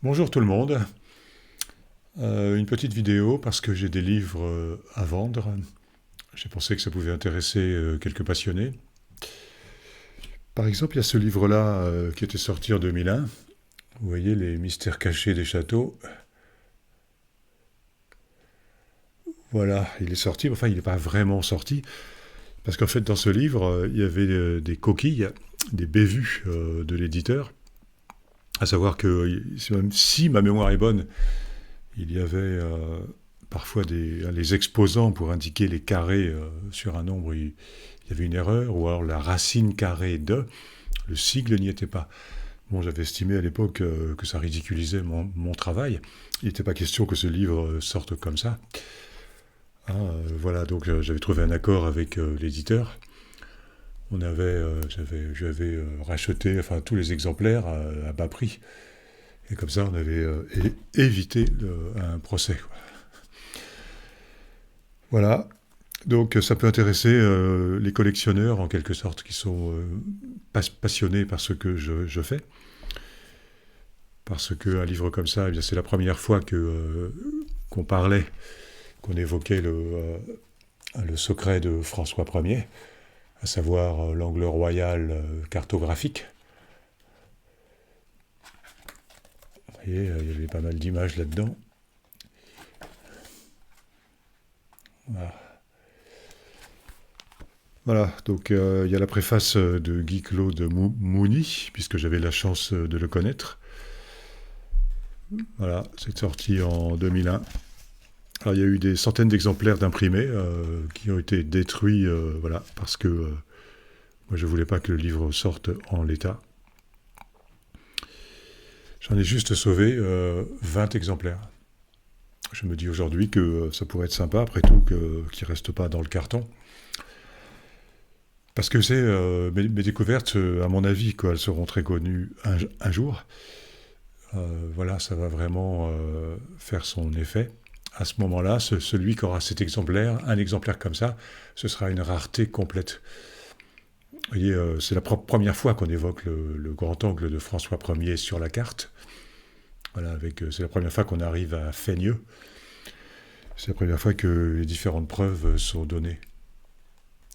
Bonjour tout le monde. Une petite vidéo parce que j'ai des livres à vendre. J'ai pensé que ça pouvait intéresser quelques passionnés. Par exemple, il y a ce livre-là qui était sorti en 2001. Vous voyez, Les mystères cachés des châteaux. Voilà, il est sorti. Enfin, il n'est pas vraiment sorti. Parce qu'en fait, dans ce livre, il y avait des coquilles, des bévues de l'éditeur. À savoir que, même si ma mémoire est bonne, il y avait parfois les exposants pour indiquer les carrés sur un nombre. Il y avait une erreur, ou alors la racine carrée de, le sigle n'y était pas. Bon, j'avais estimé à l'époque que ça ridiculisait mon travail. Il n'était pas question que ce livre sorte comme ça. Hein, voilà, donc j'avais trouvé un accord avec l'éditeur. J'avais racheté enfin, tous les exemplaires à bas prix. Et comme ça, on avait évité un procès, quoi. Voilà. Donc ça peut intéresser les collectionneurs en quelque sorte qui sont passionnés par ce que je fais. Parce qu'un livre comme ça, eh bien, c'est la première fois qu'on parlait, qu'on évoquait le secret de François Ier, à savoir l'angle royal cartographique. Vous voyez, il y avait pas mal d'images là-dedans. Voilà. Voilà, donc il y a la préface de Guy-Claude Mouny, puisque j'avais la chance de le connaître. Voilà, c'est sorti en 2001. Alors, il y a eu des centaines d'exemplaires d'imprimés qui ont été détruits, voilà, parce que moi je voulais pas que le livre sorte en l'état. J'en ai juste sauvé 20 exemplaires. Je me dis aujourd'hui que ça pourrait être sympa, après tout, qu'il ne reste pas dans le carton. Parce que mes découvertes, à mon avis, elles seront très connues un jour. Voilà, ça va vraiment faire son effet. À ce moment-là, celui qui aura cet exemplaire, un exemplaire comme ça, ce sera une rareté complète. Vous voyez, c'est la première fois qu'on évoque le grand angle de François Ier sur la carte. Voilà, c'est la première fois qu'on arrive à Feigneux. C'est la première fois que les différentes preuves sont données.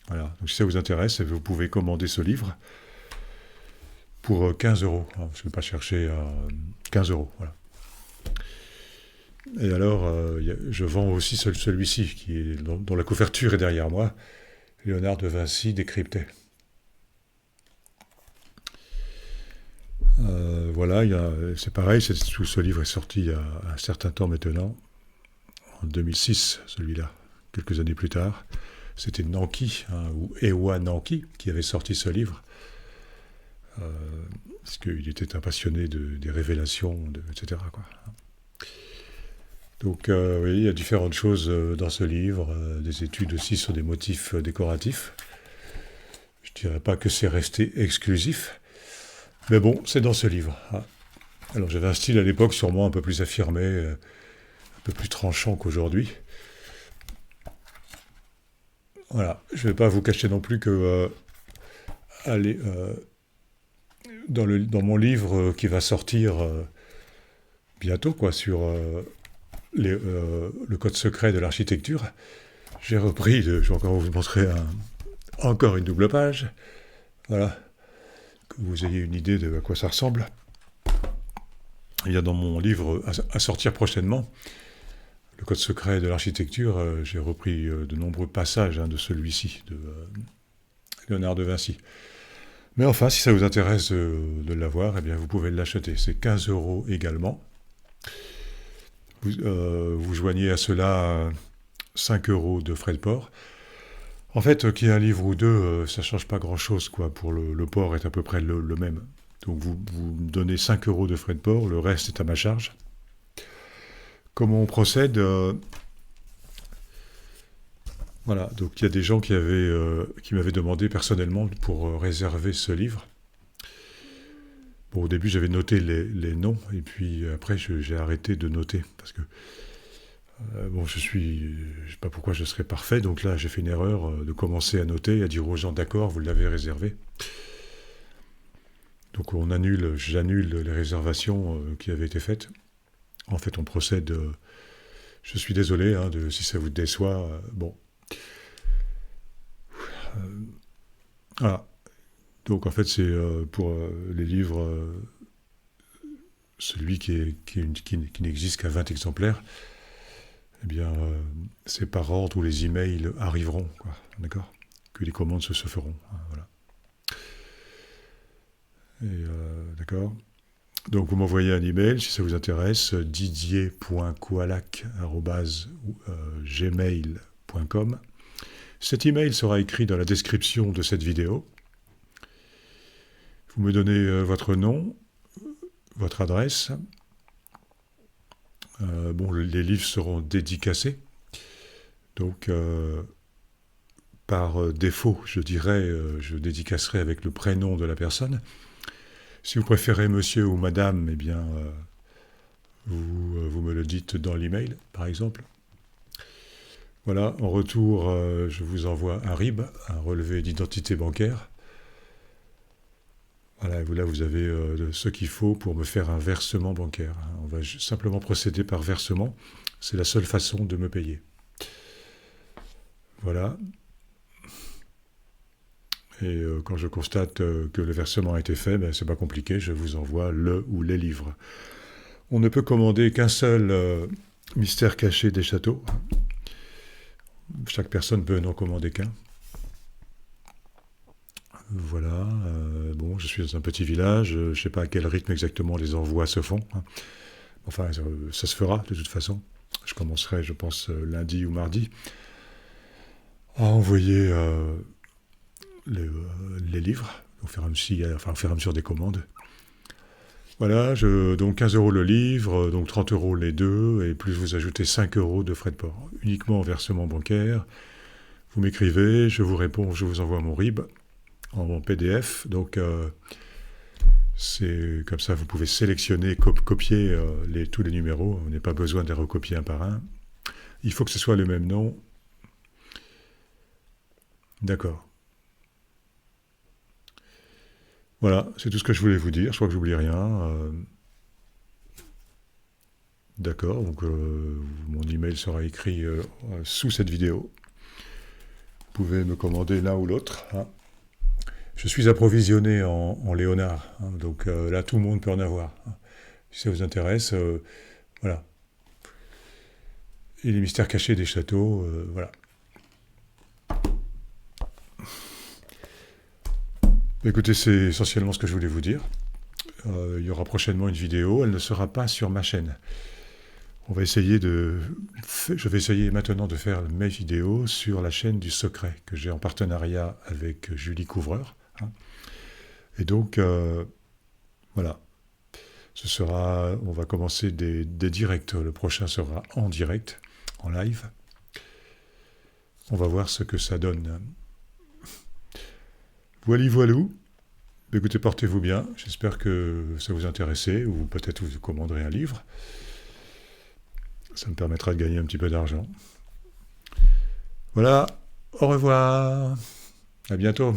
Voilà, donc si ça vous intéresse, vous pouvez commander ce livre pour 15 euros. Je ne vais pas chercher à 15 euros. Voilà. Et alors, je vends aussi celui-ci, dont la couverture est derrière moi, Léonard de Vinci décrypté. Voilà, c'est pareil, ce livre est sorti il y a un certain temps maintenant, en 2006, celui-là, quelques années plus tard. C'était Nanki, hein, ou Ewa Nanki, qui avait sorti ce livre, parce qu'il était un passionné des révélations, etc., quoi. Donc, oui, il y a différentes choses dans ce livre, des études aussi sur des motifs décoratifs. Je ne dirais pas que c'est resté exclusif, mais bon, c'est dans ce livre. Hein. Alors, j'avais un style à l'époque sûrement un peu plus affirmé, un peu plus tranchant qu'aujourd'hui. Voilà, je ne vais pas vous cacher non plus que allez, dans mon livre qui va sortir bientôt, quoi, sur le code secret de l'architecture, j'ai repris, je vais encore vous montrer encore une double page, voilà, que vous ayez une idée de à quoi ça ressemble. Il y a dans mon livre à sortir prochainement, le code secret de l'architecture, j'ai repris de nombreux passages de celui-ci, de Léonard de Vinci. Mais enfin, si ça vous intéresse de l'avoir, eh bien, vous pouvez l'acheter. C'est 15 euros également. Vous joignez à cela 5 euros de frais de port. En fait, qu'il y ait un livre ou deux, ça ne change pas grand-chose, quoi. Pour le port est à peu près le même. Donc vous me donnez 5 euros de frais de port, le reste est à ma charge. Comment on procède Voilà, donc il y a des gens qui m'avaient demandé personnellement pour réserver ce livre. Bon, au début, j'avais noté les noms, et puis après, j'ai arrêté de noter, parce que bon, je sais pas pourquoi je serais parfait, donc là, j'ai fait une erreur de commencer à noter, à dire aux gens, d'accord, vous l'avez réservé. Donc j'annule les réservations qui avaient été faites. En fait, on procède. Je suis désolé hein, si ça vous déçoit. Bon. Voilà. Donc en fait, c'est pour les livres, celui qui n'existe qu'à 20 exemplaires, eh bien, c'est par ordre où les emails arriveront, quoi. D'accord ? Que les commandes se feront. Hein, voilà. Et, d'accord ? Donc vous m'envoyez un email si ça vous intéresse, didier.coalac@gmail.com. Cet email sera écrit dans la description de cette vidéo. Vous me donnez votre nom, votre adresse. Bon, les livres seront dédicacés. Donc, par défaut, je dirais, je dédicacerai avec le prénom de la personne. Si vous préférez monsieur ou madame, eh bien, vous me le dites dans l'email, par exemple. Voilà, en retour, je vous envoie un RIB, un relevé d'identité bancaire. Voilà, là, vous avez ce qu'il faut pour me faire un versement bancaire. On va simplement procéder par versement. C'est la seule façon de me payer. Voilà. Et quand je constate que le versement a été fait, ben, c'est pas compliqué, je vous envoie le ou les livres. On ne peut commander qu'un seul mystère caché des châteaux. Chaque personne peut n'en commander qu'un. Voilà. Bon, je suis dans un petit village, je ne sais pas à quel rythme exactement les envois se font. Hein. Enfin, ça se fera de toute façon. Je commencerai, je pense, lundi ou mardi à envoyer les livres, au fur et à mesure des commandes. Voilà, donc 15 € le livre, donc 30 € les deux, et plus vous ajoutez 5 € de frais de port. Uniquement en versement bancaire. Vous m'écrivez, je vous réponds, je vous envoie mon RIB en PDF. Donc, c'est comme ça, vous pouvez sélectionner, copier tous les numéros. Vous n'avez pas besoin de les recopier un par un. Il faut que ce soit le même nom. D'accord. Voilà, c'est tout ce que je voulais vous dire. Je crois que j'oublie rien. D'accord, donc mon email sera écrit sous cette vidéo. Vous pouvez me commander l'un ou l'autre. Hein. Je suis approvisionné en Léonard, hein, donc là tout le monde peut en avoir. Hein. Si ça vous intéresse, voilà. Et les mystères cachés des châteaux, voilà. Écoutez, c'est essentiellement ce que je voulais vous dire. Il y aura prochainement une vidéo, elle ne sera pas sur ma chaîne. Je vais essayer maintenant de faire mes vidéos sur la chaîne du Secret, que j'ai en partenariat avec Julie Couvreur. Hein. Et donc, voilà. On va commencer des directs. Le prochain sera en direct, en live. On va voir ce que ça donne. Voilou. Écoutez, portez-vous bien. J'espère que ça vous intéressait, ou peut-être vous commanderez un livre. Ça me permettra de gagner un petit peu d'argent. Voilà, au revoir, à bientôt.